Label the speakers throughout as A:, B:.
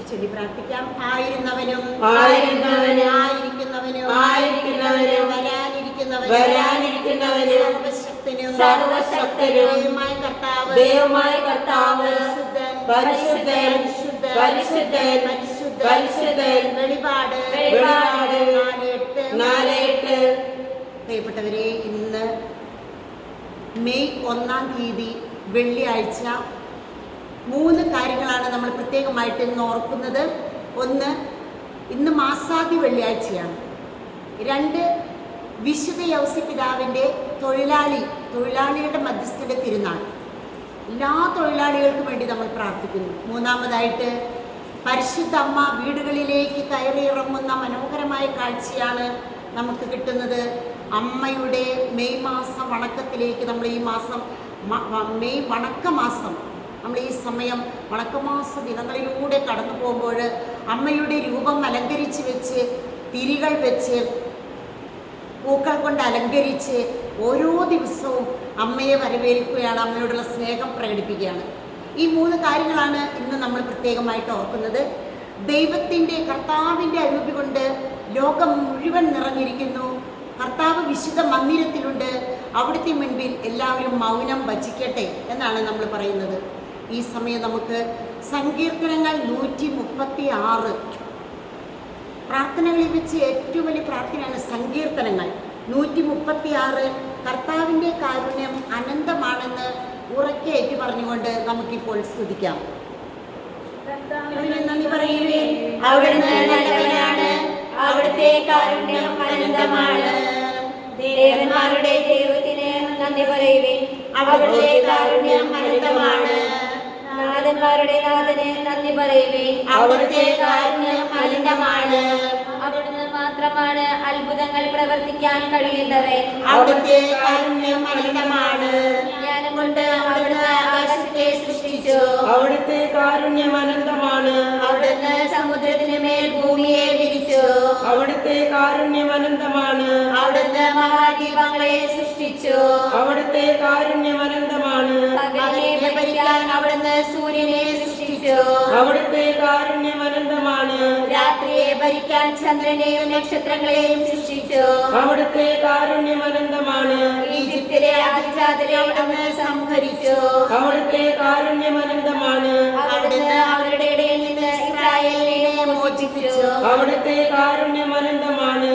A: ചൊല്ലി പ്രാർത്ഥിക്കാം. ആയിരുന്നവനും
B: ആയിരിക്കുന്നവനും വരാനിരിക്കുന്നവനും സർവശക്തനും ദൈവമായ കർത്താവ് പരിശുദ്ധൻ പരിശുദ്ധൻ പരിശുദ്ധൻ. വെളിപാട് 4:8.
A: പ്രിയപ്പെട്ടവരെ, ഇന്ന് മെയ് 1-ാം തീയതി വെള്ളിയാഴ്ച 3 കാര്യങ്ങളാണ് നമ്മൾ പ്രത്യേകമായിട്ട് ഇന്ന് ഓർക്കുന്നത്. 1, ഇന്ന് മാസാദി വെള്ളിയാഴ്ചയാണ്. 2, വിശുദ്ധ യൗസപിതാവിൻ്റെ തൊഴിലാളിയുടെ മധ്യസ്ഥയുടെ തിരുനാൾ. എല്ലാ തൊഴിലാളികൾക്കും വേണ്ടി നമ്മൾ പ്രാർത്ഥിക്കുന്നു. 3-മതായിട്ട് പരിശുദ്ധ അമ്മ വീടുകളിലേക്ക് കയറിയിറങ്ങുന്ന മനോഹരമായ കാഴ്ചയാണ് നമുക്ക് കിട്ടുന്നത്. അമ്മയുടെ മെയ് മാസ വണക്കത്തിലേക്ക് നമ്മൾ ഈ മാസം മെയ് വണക്കമാസം, നമ്മൾ ഈ സമയം വണക്കമാസ ദിനങ്ങളിലൂടെ കടന്നു പോകുമ്പോൾ അമ്മയുടെ രൂപം അലങ്കരിച്ച് വെച്ച്, തിരികൾ വെച്ച്, പൂക്കൾ കൊണ്ട് അലങ്കരിച്ച് ഓരോ ദിവസവും അമ്മയെ വരവേൽക്കുകയാണ്, അമ്മയോടുള്ള സ്നേഹം പ്രകടിപ്പിക്കുകയാണ്. ഈ 3 കാര്യങ്ങളാണ് ഇന്ന് നമ്മൾ പ്രത്യേകമായിട്ട് ഓർക്കുന്നത്. ദൈവത്തിൻ്റെ കർത്താവിൻ്റെ അരൂപി കൊണ്ട് ലോകം മുഴുവൻ നിറഞ്ഞിരിക്കുന്നു. കർത്താവ് വിശുദ്ധ മന്ദിരത്തിലുണ്ട്. അവിടുത്തെ മുൻപിൽ എല്ലാവരും മൗനം ഭജിക്കട്ടെ എന്നാണ് നമ്മൾ പറയുന്നത്. ഈ സമയം നമുക്ക് സങ്കീർത്തനങ്ങൾ 136 പ്രാർത്ഥനകളിൽ വെച്ച് ഏറ്റവും വലിയ പ്രാർത്ഥനയാണ് സങ്കീർത്തനങ്ങൾ 136. കർത്താവിൻ്റെ കാരുണ്യം അനന്തമാണെന്ന് ഉറക്കെ ഏറ്റു പറഞ്ഞുകൊണ്ട് നമുക്കിപ്പോൾ സ്തുതിക്കാം. നന്ദി പറയുവേ,
B: അവിടുന്ന് നല്ലവനാണ്, അവിടുത്തെ കാരുണ്യം അനന്തമാണ്. ദേവന്മാരുടെ ദൈവത്തിന് നന്ദി പറയുവേ, അവിടുത്തെ കാരുണ്യം അനന്തമാണ്. നാഥന്മാരുടെ നാഥന് നന്ദി പറയുവേ, അവിടുത്തെ കാരുണ്യം അനന്തമാണ്. അവിടുന്ന് മാത്രമാണ് അത്ഭുതങ്ങൾ പ്രവർത്തിക്കാൻ കഴിയുന്നവൻ, അവിടുത്തെ കാരുണ്യം അനന്തമാണ്. ജ്ഞാനം കൊണ്ട് അവിടുന്ന് ആകാശത്തെ സൃഷ്ടിച്ചു, അവിടുത്തെ കാരുണ്യം അനന്തമാണ്. അവിടുന്ന് സമുദ്രത്തിന് മേൽ ഭൂമിയെ വിരിച്ചു, അവിടുത്തെ കാരുണ്യം അനന്തമാണ്. അവിടുന്ന് മഹാദ്വീപങ്ങളെ സൃഷ്ടിച്ചു, അവിടുത്തെ കാരുണ്യം അനന്തമാണ്. പകലിനെ ഭരിക്കാൻ അവിടുന്ന് സൂര്യനെ സൃഷ്ടിച്ചു, അവിടുത്തെ കാരുണ്യം അനന്തമാണ്. രാത്രിയെ ഭരിക്കാൻ ചന്ദ്രനെയും നക്ഷത്രങ്ങളെയും സൃഷ്ടിച്ചു, അവിടുത്തെ കാരുണ്യം അനന്തമാണ്. ഈജിപ്തിലെ അതിജാതരെ അവിടുന്ന് സംഹരിച്ചു, അവിടുത്തെ കാരുണ്യം അനന്തമാണ്. അവിടുന്ന് അവരുടെ ഇടയിൽ നിന്ന് ഇസ്രായേലിനെ മോചിപ്പിച്ചു, അവിടുത്തെ കാരുണ്യം അനന്തമാണ്.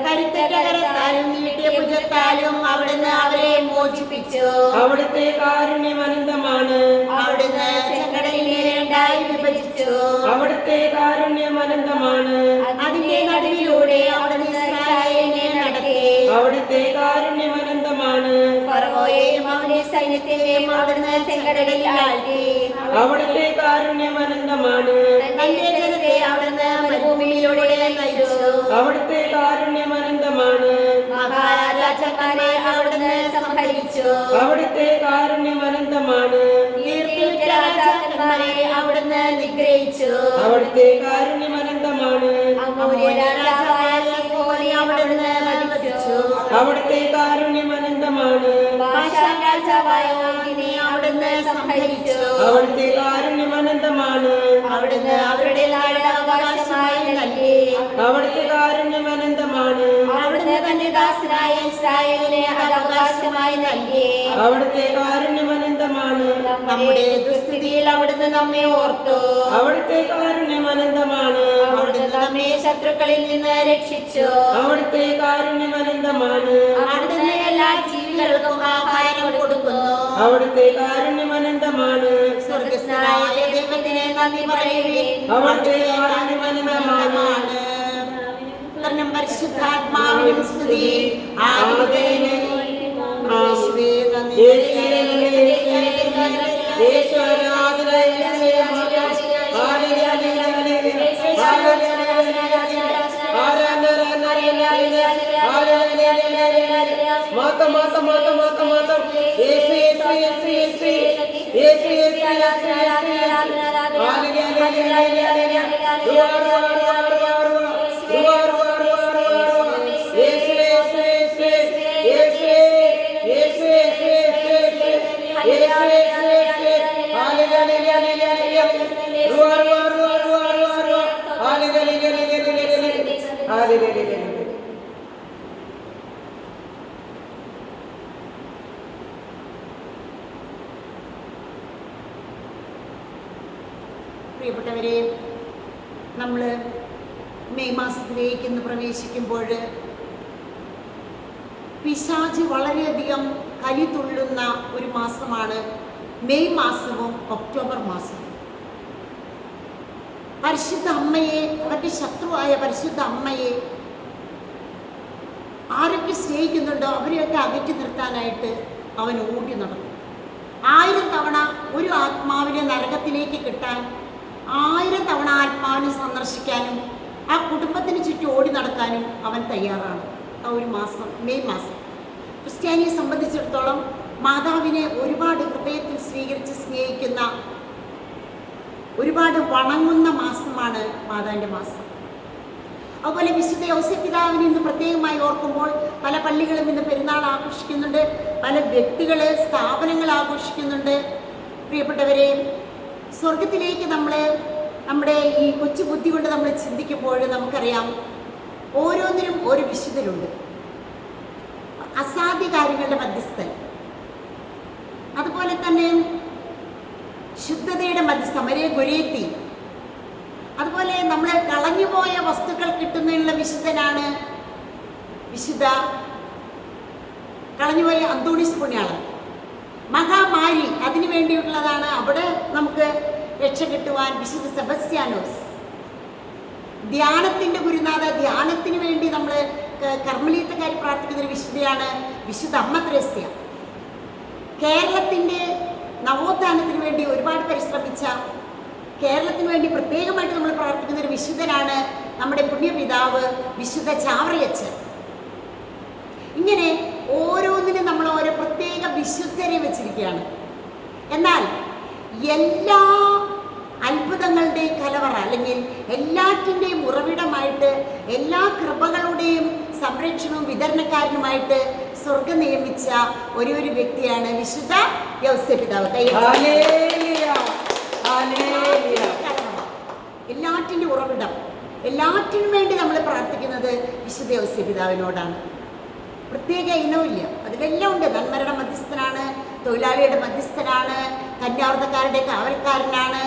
B: കരുത്താലും നീട്ടിയ ഭുജത്താലും അവിടുന്ന് അവരെ മോചിപ്പിച്ചു, അവിടുത്തെ കാരുണ്യം അനന്തമാണ്. അവിടുന്ന് ചെങ്കടലിനെ 2ആയി വിഭജിച്ചു, അവിടുത്തെ കാരുണ്യം അനന്തമാണ്. അതിന്റെ നടുവിലൂടെ അവിടുന്ന് ഇസ്രായേലിനെ നടത്തി, അവിടുത്തെ കാരുണ്യം അനന്തമാണ്. ഫറവോയെയും അവന്റെ സൈന്യത്തെയും അവിടുന്ന് ചെങ്കടലിൽ ആഴ്ത്തി, അവിടുത്തെ കാരുണ്യം അനന്തമാണ്. തന്റെ ജനത്തെ അവിടുന്ന് മരുഭൂമിയിലൂടെ നയിച്ചു, അവിടുത്തെ കാരുണ്യം അനന്തമാണ്. മഹാരാജാക്കന്മാരെ അവിടുന്ന് സംഹരിച്ചു, അവിടുത്തെ കാരുണ്യം അനന്തമാണ്. കീർത്തിയുറ്റ രാജാക്കന്മാരെ അവിടുന്ന് നിഗ്രഹിച്ചു, അവിടുത്തെ കാരുണ്യം അനന്തമാണ്. രാജാവായ സീഹോനെ അവിടുന്ന് വധിച്ചു, അവിടുത്തെ കാരുണ്യം അനന്തമാണ്. ബാശാൻ രാജാവായ ഓഗിനെ അവിടുന്ന് സംഹരിച്ചു, അവിടുത്തെ കാരുണ്യം അനന്തമാണ്. അവിടുന്ന് അവരുടെ നാട് അവകാശമായി നൽകി, അവിടുത്തെ കാരുണ്യം അനന്തമാണ്. അവിടുന്ന് തന്റെ ദാസനായ ഇസ്രായേലിനെ അത് അവകാശമായി നൽകി, അവിടുത്തെ കാരുണ്യം അനന്തമാണ്. നമ്മുടെ ദുസ്ഥിതിയിൽ അവിടുന്ന് നമ്മെ ഓർത്തു, അവിടുത്തെ കാരുണ്യം അനന്തമാണ്. അവിടുന്ന് നമ്മെ ശത്രുക്കളിൽ നിന്ന് രക്ഷിച്ചു, അവിടുത്തെ കാരുണ്യം അനന്തമാണ്. അവിടുന്ന് എല്ലാ ജീവികൾക്കും ആഹാരം കൊടുക്കുന്നു, അവിടുത്തെ കാരുണ്യം അനന്തമാണ്. സ്വർഗ്ഗസ്ഥനായ ദൈവത്തിന് നന്ദി പറയുവിൻ, അവിടുത്തെ കാരുണ്യം അനന്തമാണ്. പരിശുദ്ധാത്മാവിനും സ്തുതി.
A: പ്രിയപ്പെട്ടവരെ, നമ്മൾ മെയ് മാസത്തിലേക്ക് ഇന്ന് പ്രവേശിക്കുമ്പോൾ പിശാച് വളരെയധികം കലിതുള്ളുന്ന ഒരു മാസമാണ് മെയ് മാസവും ഒക്ടോബർ മാസവും. പരിശുദ്ധ അമ്മയെ, അവരുടെ ശത്രുവായ പരിശുദ്ധ അമ്മയെ ആരൊക്കെ സ്നേഹിക്കുന്നുണ്ടോ അവരെയൊക്കെ അകറ്റി നിർത്താനായിട്ട് അവൻ ഓടി നടക്കും. 1000 തവണ ഒരു ആത്മാവിനെ നരകത്തിലേക്ക് കിട്ടാൻ 1000 തവണ ആത്മാവിനെ സന്ദർശിക്കാനും ആ കുടുംബത്തിന് ചുറ്റും ഓടി നടക്കാനും അവൻ തയ്യാറാണ്. ആ ഒരു മാസം, മെയ് മാസം, ക്രിസ്ത്യാനിയെ സംബന്ധിച്ചിടത്തോളം മാതാവിനെ ഒരുപാട് ഹൃദയത്തിൽ സ്വീകരിച്ച് സ്നേഹിക്കുന്ന, ഒരുപാട് വണങ്ങുന്ന മാസമാണ് മാതാവിൻ്റെ മാസം. അതുപോലെ വിശുദ്ധ ഔസേപ്പ് പിതാവിനെ ഇന്ന് പ്രത്യേകമായി ഓർക്കുമ്പോൾ പല പള്ളികളും ഇന്ന് പെരുന്നാൾ ആഘോഷിക്കുന്നുണ്ട്, പല വ്യക്തികൾ, സ്ഥാപനങ്ങൾ ആഘോഷിക്കുന്നുണ്ട്. പ്രിയപ്പെട്ടവരെ, സ്വർഗത്തിലേക്ക് നമ്മുടെ ഈ കൊച്ചു ബുദ്ധി കൊണ്ട് നമ്മൾ ചിന്തിക്കുമ്പോൾ നമുക്കറിയാം ഓരോന്നിനും ഓരോ വിശുദ്ധരുണ്ട്. അസാധ്യ കാര്യങ്ങളുടെ മധ്യസ്ഥൻ, അതുപോലെ തന്നെ ശുദ്ധതയുടെ മധ്യസ്ഥ മരിയ ഗുരേത്തി, അതുപോലെ നമ്മൾ കളഞ്ഞുപോയ വസ്തുക്കൾ കിട്ടുന്നതിനുള്ള വിശുദ്ധനാണ് വിശുദ്ധ കളഞ്ഞുപോയ അന്തോണീസ് പുണ്യാളൻ. മഹാമാരി, അതിനു വേണ്ടിയിട്ടുള്ളതാണ്. അവിടെ നമുക്ക് രക്ഷ കിട്ടുവാൻ വിശുദ്ധ സെബസ്ത്യാനോസ്. ധ്യാനത്തിൻ്റെ ഗുരുനാഥ, ധ്യാനത്തിന് വേണ്ടി നമ്മൾ കർമ്മലീത്തക്കാരി പ്രാർത്ഥിക്കുന്നൊരു വിശുദ്ധയാണ് വിശുദ്ധ അമ്മ ത്രേസ്യ. കേരളത്തിൻ്റെ നവോത്ഥാനത്തിന് വേണ്ടി ഒരുപാട് പരിശ്രമിച്ച, കേരളത്തിന് വേണ്ടി പ്രത്യേകമായിട്ട് നമ്മൾ പ്രാർത്ഥിക്കുന്ന ഒരു വിശുദ്ധനാണ് നമ്മുടെ പുണ്യപിതാവ് വിശുദ്ധ ചാവറയച്ചൻ. ഇങ്ങനെ ഓരോന്നിനും നമ്മൾ ഓരോ പ്രത്യേക വിശുദ്ധരെ വെച്ചിരിക്കുകയാണ്. എന്നാൽ എല്ലാ അത്ഭുതങ്ങളുടെയും കലവറ, അല്ലെങ്കിൽ എല്ലാറ്റിൻ്റെയും ഉറവിടമായിട്ട്, എല്ലാ കൃപകളുടെയും സംരക്ഷണവും വിതരണക്കാരനുമായിട്ട് സ്വർഗം നിയമിച്ച ഒരു വ്യക്തിയാണ് വിശുദ്ധ യൗസേപ്പ് പിതാവ്. എല്ലാറ്റിൻ്റെ ഉറവിടം, എല്ലാറ്റിനും വേണ്ടി നമ്മൾ പ്രാർത്ഥിക്കുന്നത് വിശുദ്ധ യൗസേപ്പ് പിതാവിനോടാണ്. പ്രത്യേക ഇനമില്ല, അതിലെല്ലാം ഉണ്ട്. നന്മരുടെ മധ്യസ്ഥനാണ്, തൊഴിലാളിയുടെ മധ്യസ്ഥനാണ്, കന്യാവൃതക്കാരുടെ കാവൽക്കാരനാണ്.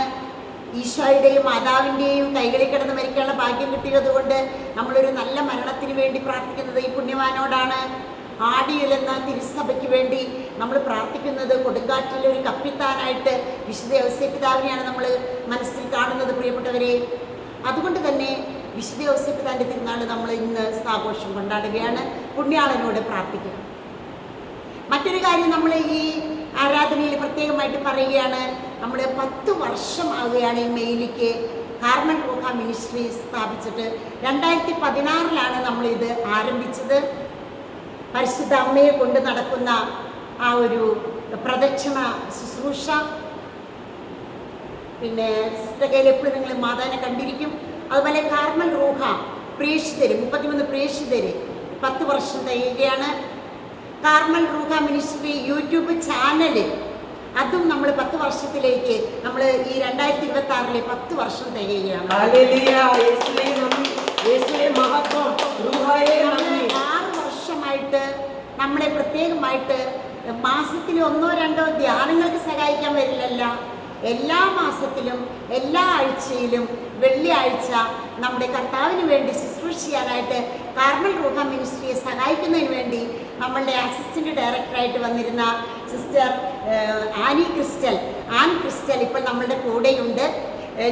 A: ഈശോയുടെയും മാതാവിൻ്റെയും കൈകളിൽ കിടന്ന് മരിക്കാനുള്ള ഭാഗ്യം കിട്ടിയത് കൊണ്ട് നമ്മളൊരു നല്ല മരണത്തിന് വേണ്ടി പ്രാർത്ഥിക്കുന്നത് ഈ പുണ്യവാനോടാണ്. ആടിയിലെന്ന തിരുസഭയ്ക്ക് വേണ്ടി നമ്മൾ പ്രാർത്ഥിക്കുന്നത് കൊടുങ്കാറ്റിലെ ഒരു കപ്പിത്താനായിട്ട് വിശുദ്ധ യൗസേപ്പ് പിതാവിനെയാണ് നമ്മൾ മനസ്സിൽ കാണുന്നത്. പ്രിയപ്പെട്ടവരെ, അതുകൊണ്ട് തന്നെ വിശുദ്ധ യൗസേപ്പ് പിതാവിൻ്റെ തിരുനാൾ നമ്മൾ ഇന്ന് ആഘോഷം കൊണ്ടാടുകയാണ്. പുണ്യാളനോട് പ്രാർത്ഥിക്കുക. മറ്റൊരു കാര്യം നമ്മൾ ഈ ആരാധനയിൽ പ്രത്യേകമായിട്ട് പറയുകയാണ്, നമ്മൾ 10 വർഷമാവുകയാണ് ഈ മെയിലേക്ക് കാർമൽ റൂഹ മിനിസ്ട്രി സ്ഥാപിച്ചിട്ട്. 2016 നമ്മളിത് ആരംഭിച്ചത്. പരിശുദ്ധ അമ്മയെ കൊണ്ട് നടക്കുന്ന ആ ഒരു പ്രദക്ഷിണ ശുശ്രൂഷ, പിന്നെ സിസ്റ്റർ എപ്പോഴും നിങ്ങൾ മാതാവിനെ കണ്ടിരിക്കും. അതുപോലെ കാർമൽ റൂഹ പ്രേക്ഷിതര്, 33 പ്രേക്ഷിതര് 10 വർഷം തികയുകയാണ്. കാർമൽ റൂഹ മിനിസ്ട്രി യൂട്യൂബ് ചാനല്, അതും നമ്മൾ 10 വർഷത്തിലേക്ക്, നമ്മൾ ഈ 2026 10 വർഷം തികയുകയാണ്. 6 വർഷമായിട്ട് നമ്മളെ പ്രത്യേകമായിട്ട് മാസത്തിൽ 1-2 ധ്യാനങ്ങൾക്ക് സഹായിക്കാൻ വരില്ലല്ല, എല്ലാ മാസത്തിലും എല്ലാ ആഴ്ചയിലും വെള്ളിയാഴ്ച നമ്മുടെ കർത്താവിന് വേണ്ടി ശുശ്രൂഷ ചെയ്യാനായിട്ട് കാർമൽ റൂഹ മിനിസ്ട്രിയെ സഹായിക്കുന്നതിന് വേണ്ടി നമ്മളുടെ അസിസ്റ്റന്റ് ഡയറക്ടറായിട്ട് വന്നിരുന്ന സിസ്റ്റർ ആൻ ക്രിസ്റ്റൽ ഇപ്പോൾ നമ്മളുടെ കൂടെയുണ്ട്.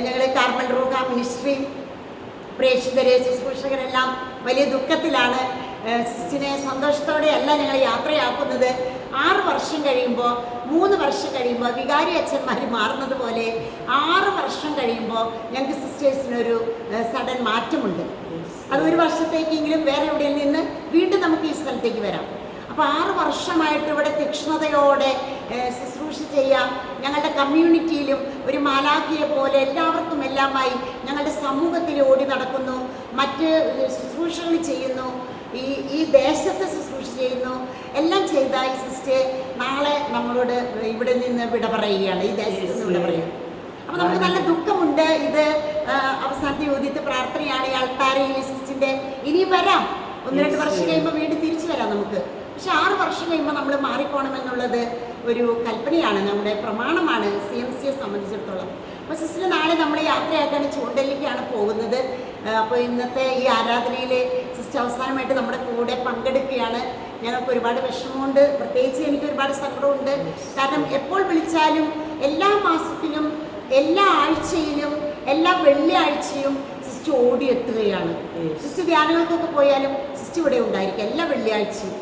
A: ഞങ്ങൾ കാർമൽ റൂഹ മിനിസ്ട്രി പ്രേക്ഷിതരെ, ശുശ്രൂഷകരെല്ലാം വലിയ ദുഃഖത്തിലാണ്. സിസ്റ്റിനെ സന്തോഷത്തോടെയല്ല ഞങ്ങൾ യാത്രയാക്കുന്നത്. 6 വർഷം കഴിയുമ്പോൾ, 3 വർഷം കഴിയുമ്പോൾ വികാരി അച്ഛന്മാർ മാറുന്നത് പോലെ 6 വർഷം കഴിയുമ്പോൾ ഞങ്ങൾക്ക് സിസ്റ്റേഴ്സിനൊരു സഡൻ മാറ്റമുണ്ട്. അത് 1 വർഷത്തേക്കെങ്കിലും വേറെ എവിടെയിൽ നിന്ന് വീണ്ടും നമുക്ക് ഈ സ്ഥലത്തേക്ക് വരാം. അപ്പോൾ 6 വർഷമായിട്ട് ഇവിടെ തീക്ഷ്ണതയോടെ ശുശ്രൂഷ ചെയ്യാം. ഞങ്ങളുടെ കമ്മ്യൂണിറ്റിയിലും ഒരു മാലാഖിയെ പോലെ എല്ലാവർക്കും എല്ലാമായി ഞങ്ങളുടെ സമൂഹത്തിൽ ഓടി നടക്കുന്നു, മറ്റ് ശുശ്രൂഷകൾ ചെയ്യുന്നു, ഈ ദേശത്ത് ശുശ്രൂഷ ചെയ്യുന്നു. എല്ലാം ചെയ്ത ഈ സിസ്റ്റർ നാളെ നമ്മളോട് ഇവിടെ നിന്ന് വിട പറയുകയാണ്, ഈ ദേശത്ത് നിന്ന് വിട പറയുക. അപ്പോൾ നമുക്ക് നല്ല ദുഃഖമുണ്ട്. ഇത് അവസാനത്തെ യോഗ്യത്തെ പ്രാർത്ഥനയാണ്. ഈ അൾത്താരയിൽ സിസ്റ്റർ സിസ്റ്ററിൻ്റെ ഇനിയും വരാം, 1-2 വർഷം കഴിയുമ്പോൾ വീണ്ടും തിരിച്ചു വരാം നമുക്ക്. പക്ഷെ 6 വർഷം കഴിയുമ്പോൾ നമ്മൾ മാറിപ്പോണമെന്നുള്ളത് ഒരു കൽപ്പനയാണ്, നമ്മുടെ പ്രമാണമാണ് CMCയെ സംബന്ധിച്ചിടത്തോളം. അപ്പോൾ സിസ്റ്റർ നാളെ നമ്മൾ യാത്രയാക്കാണ്, ചൂണ്ടലിലേക്കാണ് പോകുന്നത്. അപ്പോൾ ഇന്നത്തെ ഈ ആരാധനയിൽ സിസ്റ്റർ അവസാനമായിട്ട് നമ്മുടെ കൂടെ പങ്കെടുക്കുകയാണ്. ഞങ്ങൾക്ക് ഒരുപാട് വിഷമമുണ്ട്, പ്രത്യേകിച്ച് എനിക്ക് ഒരുപാട് സങ്കടമുണ്ട്. കാരണം എപ്പോൾ വിളിച്ചാലും എല്ലാ മാസത്തിലും എല്ലാ ആഴ്ചയിലും എല്ലാ വെള്ളിയാഴ്ചയും സിസ്റ്റർ ഓടിയെത്തുകയാണ്. സിസ്റ്റർ ധ്യാനങ്ങൾക്കൊക്കെ പോയാലും സിസ്റ്റർ ഇവിടെ ഉണ്ടായിരിക്കും എല്ലാ വെള്ളിയാഴ്ചയും.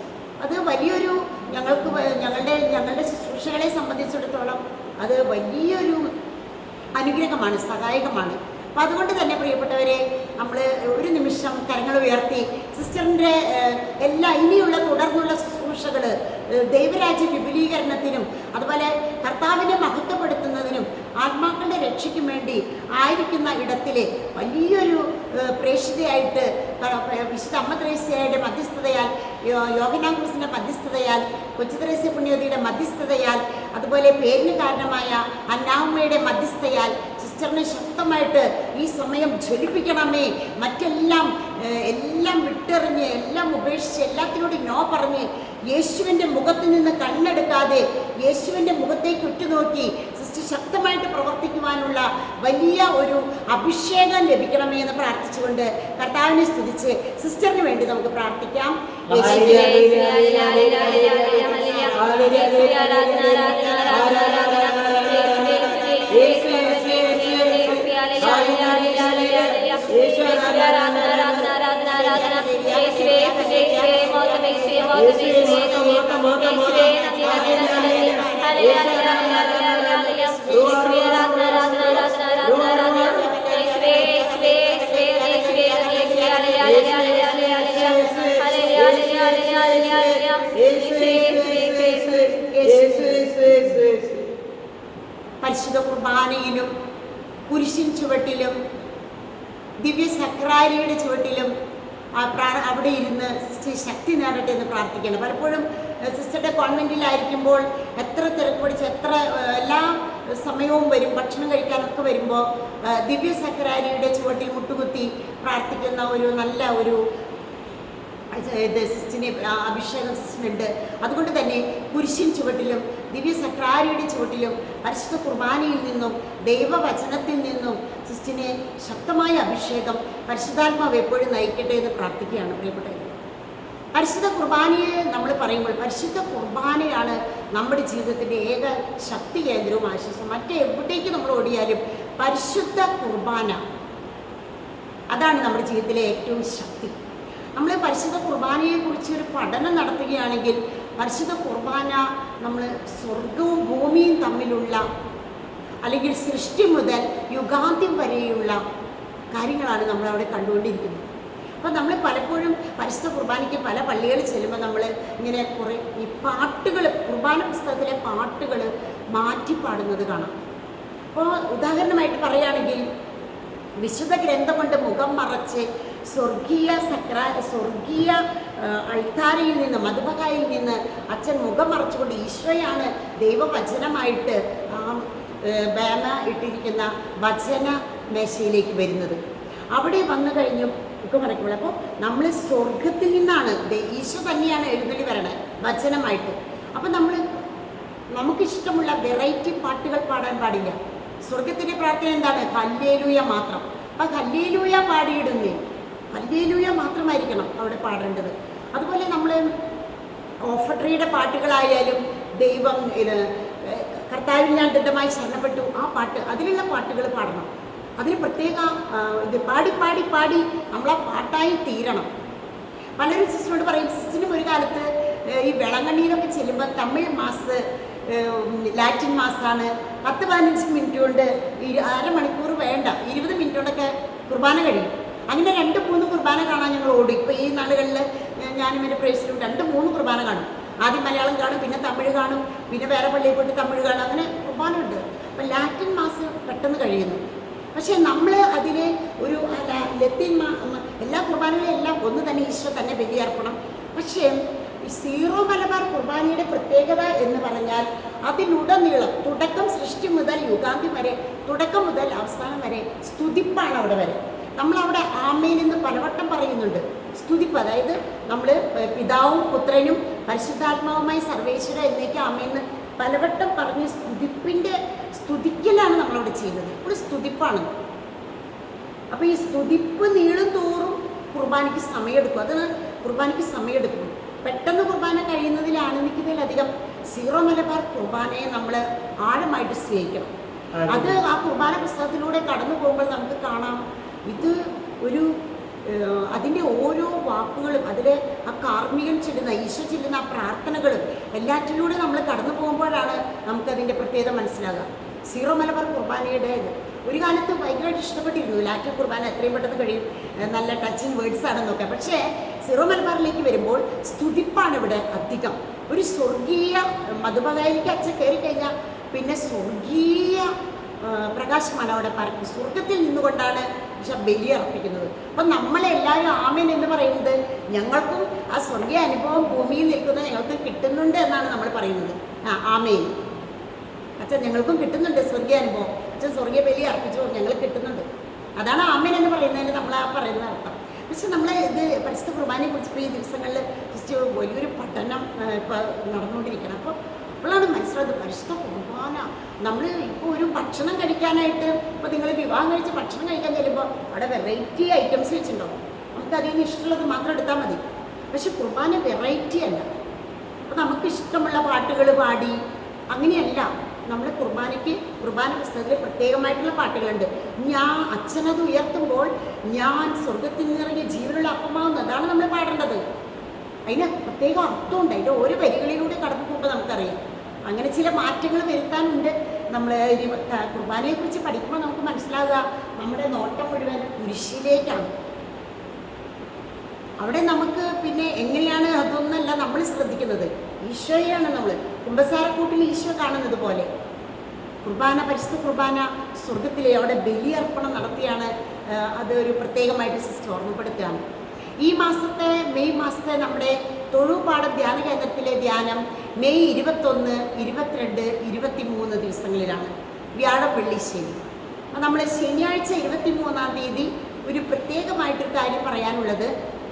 A: അത് വലിയൊരു ഞങ്ങളുടെ ശുശ്രൂഷകളെ സംബന്ധിച്ചിടത്തോളം അത് വലിയൊരു അനുഗ്രഹമാണ്, സഹായകമാണ്. അപ്പം അതുകൊണ്ട് തന്നെ പ്രിയപ്പെട്ടവരെ, നമ്മൾ ഒരു നിമിഷം കരങ്ങൾ ഉയർത്തി സിസ്റ്ററിൻ്റെ ഇനിയുള്ള തുടർന്നുള്ള ശുശ്രൂഷകൾ ദൈവരാജ്യ വിപുലീകരണത്തിനും അതുപോലെ കർത്താവിനെ മഹത്വപ്പെടുത്തുന്നതിനും ആത്മാക്കളുടെ രക്ഷയ്ക്കും വേണ്ടി ആയിരിക്കുന്ന ഇടത്തിൽ വലിയൊരു പ്രേക്ഷിതയായിട്ട് വിശുദ്ധ അമ്മ ത്രേസ്യയുടെ മധ്യസ്ഥതയാൽ, യോഹന്നാൻ ക്രൂസിൻ്റെ മധ്യസ്ഥതയാൽ, കൊച്ചു ത്രേസ്യ പുണ്യവതിയുടെ മധ്യസ്ഥതയാൽ, അതുപോലെ പേരിന് കാരണമായ അന്നാമ്മയുടെ മധ്യസ്ഥയാൽ സിസ്റ്ററിനെ ശക്തമായിട്ട് ഈ സമയം ജ്വലിപ്പിക്കണമേ. മറ്റെല്ലാം വിട്ടെറിഞ്ഞ് എല്ലാം ഉപേക്ഷിച്ച് എല്ലാത്തിനോടും നോ പറഞ്ഞ് യേശുവിൻ്റെ മുഖത്ത് നിന്ന് കണ്ണെടുക്കാതെ യേശുവിൻ്റെ മുഖത്തേക്ക് ഉറ്റുനോക്കി സിസ്റ്റർ ശക്തമായിട്ട് പ്രവർത്തിക്കുവാനുള്ള വലിയ ഒരു അഭിഷേകം ലഭിക്കണമേ എന്ന് പ്രാർത്ഥിച്ചുകൊണ്ട് കർത്താവിനെ സ്തുതിച്ച് സിസ്റ്ററിന് വേണ്ടി നമുക്ക് പ്രാർത്ഥിക്കാം. പരിശുദ്ധ കുർബാനയിലും കുരിശിൻ ചുവട്ടിലും ദിവ്യ സക്രാരിയുടെ ചുവട്ടിലും അവിടെ ഇരുന്ന് സിസ്റ്റർ ശക്തി നേടട്ടെ എന്ന് പ്രാർത്ഥിക്കണം. പലപ്പോഴും സിസ്റ്ററുടെ കോൺവെൻറ്റിലായിരിക്കുമ്പോൾ എത്ര തിരക്ക് പിടിച്ച് എല്ലാ സമയവും വരും, ഭക്ഷണം കഴിക്കാനൊക്കെ വരുമ്പോൾ ദിവ്യ സക്രാരിയുടെ ചുവട്ടിൽ മുട്ടുകുത്തി പ്രാർത്ഥിക്കുന്ന ഒരു നല്ല ഒരു സിസ്റ്റിനെ അഭിഷേകം സിസ്റ്റിനുണ്ട്. അതുകൊണ്ട് തന്നെ കുരിശിൻ ചുവട്ടിലും ദിവ്യ സക്രാരിയുടെ ചുവട്ടിലും പരിശുദ്ധ കുർബാനയിൽ നിന്നും ദൈവവചനത്തിൽ നിന്നും സിസ്റ്റിനെ ശക്തമായ അഭിഷേകം പരിശുദ്ധാത്മാവ് എപ്പോഴും നയിക്കട്ടെ എന്ന് പ്രാർത്ഥിക്കുകയാണ് പ്രിയപ്പെട്ടവർ. പരിശുദ്ധ കുർബാനയെ നമ്മൾ പറയുമ്പോൾ പരിശുദ്ധ കുർബാനയാണ് നമ്മുടെ ജീവിതത്തിൻ്റെ ഏക ശക്തി കേന്ദ്രവും ആശ്വാസം. മറ്റെവിടേക്ക് നമ്മൾ ഓടിയാലും പരിശുദ്ധ കുർബാന അതാണ് നമ്മുടെ ജീവിതത്തിലെ ഏറ്റവും ശക്തി. നമ്മൾ പരിശുദ്ധ കുർബാനയെക്കുറിച്ച് ഒരു പഠനം നടത്തുകയാണെങ്കിൽ പരിശുദ്ധ കുർബാന നമ്മൾ സ്വർഗവും ഭൂമിയും തമ്മിലുള്ള അല്ലെങ്കിൽ സൃഷ്ടി മുതൽ യുഗാന്ത്യം വരെയുള്ള കാര്യങ്ങളാണ് നമ്മളവിടെ കണ്ടുകൊണ്ടിരിക്കുന്നത്. അപ്പോൾ നമ്മൾ പലപ്പോഴും പരിശുദ്ധ കുർബാനയ്ക്ക് പല പള്ളികളിൽ ചെല്ലുമ്പോൾ നമ്മൾ ഇങ്ങനെ കുറേ ഈ പാട്ടുകൾ, കുർബാന പുസ്തകത്തിലെ പാട്ടുകൾ മാറ്റിപ്പാടുന്നത് കാണാം. അപ്പോൾ ഉദാഹരണമായിട്ട് പറയുകയാണെങ്കിൽ വിശുദ്ധ ഗ്രന്ഥം കൊണ്ട് മുഖം മറച്ച് സ്വർഗീയ അൾത്താരയിൽ നിന്ന് മധുബഹായിൽ നിന്ന് അച്ഛൻ മുഖം മറച്ചുകൊണ്ട് ഈശോയാണ് ദൈവവചനമായിട്ട് ആ ബാന ഇട്ടിരിക്കുന്ന വചന മേശയിലേക്ക് വരുന്നത്. അവിടെ വന്നു കഴിഞ്ഞു മുഖം മറയ്ക്കുമ്പോൾ അപ്പോൾ നമ്മൾ സ്വർഗത്തിൽ നിന്നാണ്, ഈശോ തന്നെയാണ് എഴുന്നള്ളി വരണത് വചനമായിട്ട്. അപ്പം നമുക്കിഷ്ടമുള്ള വെറൈറ്റി പാട്ടുകൾ പാടാൻ പാടില്ല. സ്വർഗത്തിൻ്റെ പ്രാർത്ഥന എന്താണ്? ഹല്ലേലൂയ മാത്രം. അപ്പം ഹല്ലേലൂയ പാടിയിടുന്നേ, ഹല്ലേലൂയ മാത്രമായിരിക്കണം അവിടെ പാടേണ്ടത്. അതുപോലെ നമ്മൾ ഓഫട്രിയുടെ പാട്ടുകളായാലും ദൈവം കർത്താവിൽ ഞാൻ ദൃഢമായി ശരണപ്പെട്ടു, ആ പാട്ട്, അതിലുള്ള പാട്ടുകൾ പാടണം. അതിന് പ്രത്യേക ഇത് പാടി പാടി പാടി നമ്മളാ പാട്ടായി തീരണം. പലരും സിസ്റ്ററിനോട് പറയും, സിസ്റ്ററിനും ഒരു കാലത്ത് ഈ വെളങ്ങണ്ണിയിലൊക്കെ ചെല്ലുമ്പോൾ തമിഴ് മാസ് ലാറ്റിൻ മാസാണ്, 10-15 മിനിറ്റ് കൊണ്ട് അരമണിക്കൂർ വേണ്ട 20 മിനിറ്റ് കൊണ്ടൊക്കെ കുർബാന കഴിയും. അങ്ങനെ 2-3 കുർബാന കാണാൻ ഞങ്ങൾ ഓടും. ഇപ്പോൾ ഈ നാളുകളിൽ ഞാനും എൻ്റെ പ്രേക്ഷിലും 2-3 കുർബാന കാണും. ആദ്യം മലയാളം കാണും, പിന്നെ തമിഴ് കാണും, പിന്നെ വേറെ പള്ളിയിൽ പോയിട്ട് തമിഴ് കാണും, അങ്ങനെ കുർബാന ഉണ്ട്. അപ്പം ലാറ്റിൻ മാസ് പെട്ടെന്ന് കഴിയുന്നു. പക്ഷേ നമ്മൾ അതിനെ ഒരു ലത്തീൻ എല്ലാ കുർബാനകളും എല്ലാം ഒന്ന് തന്നെ, ഈശോ തന്നെ ബലിയർപ്പണം. പക്ഷേ സീറോ മലബാർ കുർബാനയുടെ പ്രത്യേകത എന്ന് പറഞ്ഞാൽ അതിനുടനീളം തുടക്കം സൃഷ്ടി മുതൽ യുഗാന്തി വരെ, തുടക്കം മുതൽ അവസാനം വരെ സ്തുതിപ്പാണ് അവിടെ വരെ. നമ്മളവിടെ ആമേൻ എന്ന് പലവട്ടം പറയുന്നുണ്ട്. സ്തുതിപ്പ്, അതായത് നമ്മൾ പിതാവും പുത്രനും പരിശുദ്ധാത്മാവുമായി സർവേശ്വര എന്നേക്ക് ആമേന്ന് പലവട്ടം പറഞ്ഞ് സ്തുതിക്കലാണ് നമ്മളവിടെ ചെയ്യുന്നത്. ഒരു സ്തുതിപ്പാണ്. അപ്പോൾ ഈ സ്തുതിപ്പ് നീളും തോറും കുർബാനയ്ക്ക് സമയമെടുക്കും. അത് കുർബാനയ്ക്ക് സമയമെടുക്കും. പെട്ടെന്ന് കുർബാന കഴിയുന്നതിലധികം സീറോ മലബാർ കുർബാനയെ നമ്മൾ ആഴമായിട്ട് സ്നേഹിക്കണം. അത് ആ കുർബാന പുസ്തകത്തിലൂടെ കടന്നു പോകുമ്പോൾ നമുക്ക് കാണാം, ഇത് ഒരു അതിൻ്റെ ഓരോ വാക്കുകളും അതിലെ ആ കാർമ്മികൻ ചെല്ലുന്ന ഈശോ ചെല്ലുന്ന ആ പ്രാർത്ഥനകളും എല്ലാറ്റിലൂടെ നമ്മൾ കടന്നു പോകുമ്പോഴാണ് നമുക്കതിൻ്റെ പ്രത്യേകത മനസ്സിലാകുക. സീറോ മലബാർ കുർബാനയുടെ ഒരു കാലത്ത് ഭയങ്കരമായിട്ട് ഇഷ്ടപ്പെട്ടിരുന്നു. ലാറ്റിൻ കുർബാന എത്രയും പെട്ടെന്ന് കഴിയും, നല്ല ടച്ചിങ് വേർഡ്സ് ആണെന്നൊക്കെ. പക്ഷേ സീറോ മലബാറിലേക്ക് വരുമ്പോൾ സ്തുതിപ്പാണ് ഇവിടെ അധികം. ഒരു സ്വർഗീയ മധുബകായിലേക്ക് അച്ഛൻ കയറി കഴിഞ്ഞാൽ പിന്നെ സ്വർഗീയ പ്രകാശമാണ് അവിടെ പരത്തി. സ്വർഗത്തിൽ നിന്നുകൊണ്ടാണ് പക്ഷെ ബലി അർപ്പിക്കുന്നത്. അപ്പം നമ്മളെല്ലാവരും ആമേൻ എന്ന് പറയുന്നത് ഞങ്ങൾക്കും ആ സ്വർഗീയ അനുഭവം ഭൂമിയിൽ നിൽക്കുന്ന ഞങ്ങൾക്ക് കിട്ടുന്നുണ്ട് എന്നാണ് നമ്മൾ പറയുന്നത്. ആമേൻ അച്ഛൻ ഞങ്ങൾക്കും കിട്ടുന്നുണ്ട് സ്വർഗീയ അനുഭവം, അച്ഛൻ സ്വർഗീയ ബലി അർപ്പിച്ചു ഞങ്ങൾ കിട്ടുന്നുണ്ട്. അതാണ് ആമേൻ എന്ന് പറയുന്നതിന് നമ്മൾ ആ പറയുന്ന അർത്ഥം. പക്ഷെ നമ്മൾ ഇത് പരിശുദ്ധ കുർബാനയെ കുറിച്ച് ഇപ്പോൾ ഈ ദിവസങ്ങളിൽ ജസ്റ്റ് വലിയൊരു പഠനം ഇപ്പോൾ നടന്നുകൊണ്ടിരിക്കണം. അപ്പോഴാണ് മനസ്സിലായത് പരിശുദ്ധ കുർബാന. നമ്മൾ ഇപ്പോൾ ഒരു ഭക്ഷണം കഴിക്കാനായിട്ട് ഇപ്പോൾ നിങ്ങൾ വിവാഹം കഴിച്ച് ഭക്ഷണം കഴിക്കാൻ ചെല്ലുമ്പോൾ അവിടെ വെറൈറ്റി ഐറ്റംസ് വെച്ചിട്ടുണ്ടാവും. നമുക്ക് അതിൽ നിന്ന് ഇഷ്ടമുള്ളത് മാത്രം എടുത്താൽ മതി. പക്ഷെ കുർബാന വെറൈറ്റി അല്ല. അപ്പോൾ നമുക്ക് ഇഷ്ടമുള്ള പാട്ടുകൾ പാടി അങ്ങനെയല്ല. നമ്മൾ കുർബാന പുസ്തകത്തിൽ പ്രത്യേകമായിട്ടുള്ള പാട്ടുകളുണ്ട്. അച്ഛനത് ഉയർത്തുമ്പോൾ ഞാൻ സ്വർഗത്തിൽ നിന്നിറങ്ങിയ ജീവനുള്ള അപ്പമാവുന്നു, അതാണ് നമ്മൾ പാടേണ്ടത്. അതിന് പ്രത്യേക അർത്ഥമുണ്ട്. അതിൻ്റെ ഓരോ വരികളിലൂടെ കടന്നു പോകുമ്പോൾ നമുക്കറിയാം. അങ്ങനെ ചില മാറ്റങ്ങൾ വരുത്താനുണ്ട്. നമ്മൾ കുർബാനയെക്കുറിച്ച് പഠിക്കുമ്പോൾ നമുക്ക് മനസ്സിലാകുക നമ്മുടെ നോട്ടം മുഴുവൻ കുരിശിലേക്കാണ്. അവിടെ നമുക്ക് പിന്നെ എങ്ങനെയാണ് അതൊന്നല്ല നമ്മൾ ശ്രദ്ധിക്കുന്നത്, ഈശോയാണ് നമ്മൾ കുമ്പസാരക്കൂട്ടിൽ ഈശോ കാണുന്നത് പോലെ. പരിശുദ്ധ കുർബാന സ്വർഗത്തിലെ അവിടെ ബലിയർപ്പണം നടത്തിയാണ്. അത് ഒരു പ്രത്യേകമായിട്ട് സിസ്റ്റർ ഓർമ്മപ്പെടുത്തുകയാണ്. ഈ മെയ് മാസത്തെ നമ്മുടെ തൊഴുപാടം ധ്യാന കേന്ദ്രത്തിലെ ധ്യാനം മെയ് 21, 22, 23 ദിവസങ്ങളിലാണ്. വ്യാഴം വെള്ളി ശനി. നമ്മൾ ശനിയാഴ്ച 23-ാം തീയതി ഒരു പ്രത്യേകമായിട്ടൊരു കാര്യം പറയാനുള്ളത്,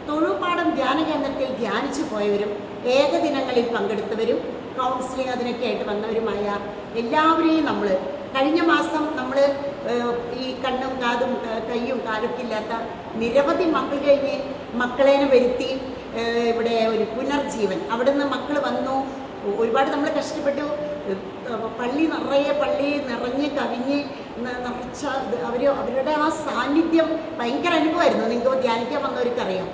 A: തൊഴുപാടം ധ്യാന കേന്ദ്രത്തിൽ ധ്യാനിച്ചു പോയവരും ഏകദിനങ്ങളിൽ പങ്കെടുത്തവരും കൗൺസിലിംഗ് അതിനൊക്കെ ആയിട്ട് വന്നവരുമായ എല്ലാവരെയും നമ്മൾ കഴിഞ്ഞ മാസം നമ്മൾ ഈ കണ്ണും കാതും കയ്യും കാലൊക്കെ ഇല്ലാത്ത നിരവധി മക്കൾ കഴിഞ്ഞ് മക്കളേനെ വരുത്തി ഇവിടെ ഒരു പുനർജീവൻ. അവിടെ നിന്ന് മക്കൾ വന്നു. ഒരുപാട് നമ്മൾ കഷ്ടപ്പെട്ടു. പള്ളി നിറഞ്ഞ് കവിഞ്ഞ് നിറച്ച അവരുടെ ആ സാന്നിധ്യം ഭയങ്കര അനുഭവമായിരുന്നു. നിങ്ങൾക്ക് ധ്യാനിക്കാൻ വന്നവർക്കറിയാം.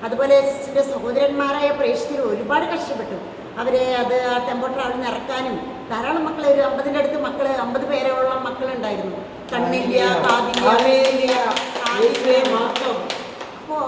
A: അതുപോലെ സിസ്റ്ററിൻ്റെ സഹോദരന്മാരായ പ്രേക്ഷിതർ ഒരുപാട് കഷ്ടപ്പെട്ടു. അവരെ ആ ടെമ്പോ ട്രാവലിന് ഇറക്കാനും ധാരാളം മക്കൾ, ഒരു 50-ൻ്റെ അടുത്ത് 50 പേരോളം മക്കളുണ്ടായിരുന്നു. കണ്ണില്ല, കാതില്ല. അപ്പോൾ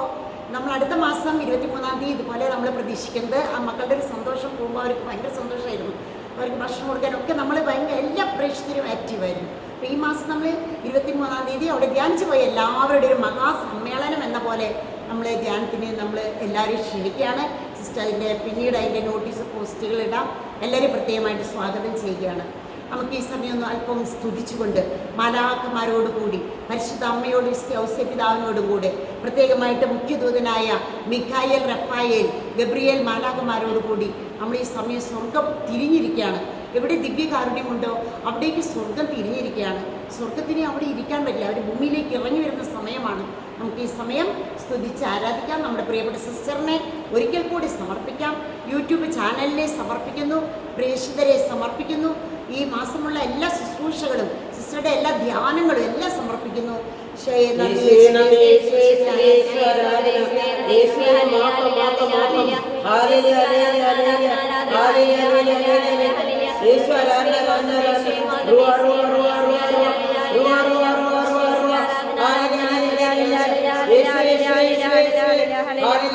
A: നമ്മൾ അടുത്ത മാസം 23-ാം തീയതി ഇതുപോലെ നമ്മൾ പ്രതീക്ഷിക്കുന്നത് ആ മക്കളുടെ ഒരു സന്തോഷം പോകുമ്പോൾ അവർക്ക് ഭയങ്കര സന്തോഷമായിരുന്നു. അവർക്ക് ഭക്ഷണം കൊടുക്കാനൊക്കെ നമ്മൾ ഭയങ്കര എല്ലാ പ്രേക്ഷകരും ആക്റ്റീവായിരുന്നു. അപ്പോൾ ഈ മാസം നമ്മൾ 23-ാം തീയതി അവിടെ ധ്യാനിച്ചു പോയി എല്ലാവരുടെ ഒരു മഹാസമ്മേളനം എന്ന പോലെ നമ്മൾ ധ്യാനത്തിന് നമ്മൾ എല്ലാവരെയും ക്ഷണിക്കുകയാണ്. സിസ്റ്റർ പിന്നീട് അതിൻ്റെ നോട്ടീസ് പോസ്റ്റുകളിടാം. എല്ലാവരെയും പ്രത്യേകമായിട്ട് സ്വാഗതം ചെയ്യുകയാണ്. നമുക്ക് ഈ സമയം ഒന്ന് അല്പം സ്തുതിച്ചുകൊണ്ട് മാലാഖമാരോടുകൂടി പരിശുദ്ധ അമ്മയോട് ഔസേപിതാവിനോടും കൂടെ പ്രത്യേകമായിട്ട് മുഖ്യദൂതനായ മിഖായേൽ, റഫായേൽ, ഗബ്രിയേൽ മാലാഖമാരോടുകൂടി നമ്മൾ ഈ സമയം സ്വർഗം തിരിഞ്ഞിരിക്കുകയാണ്. എവിടെ ദിവ്യകാരുണ്യമുണ്ടോ അവിടേക്ക് സ്വർഗം തിരിഞ്ഞിരിക്കുകയാണ്. സ്വർഗത്തിന് അവിടെ ഇരിക്കാൻ പറ്റില്ല, അവർ ഭൂമിയിലേക്ക് ഇറങ്ങി വരുന്ന സമയമാണ്. നമുക്ക് ഈ സമയം സ്തുതിച്ച് ആരാധിക്കാം. നമ്മുടെ പ്രിയപ്പെട്ട സിസ്റ്ററിനെ ഒരിക്കൽ കൂടി സമർപ്പിക്കാം. യൂട്യൂബ് ചാനലിനെ സമർപ്പിക്കുന്നു, പ്രേക്ഷിതരെ സമർപ്പിക്കുന്നു. ഈ മാസമുള്ള എല്ലാ ശുശ്രൂഷകളും സിസ്റ്ററുടെ എല്ലാ ധ്യാനങ്ങളും എല്ലാം സമർപ്പിക്കുന്നു.
B: Hallelujah.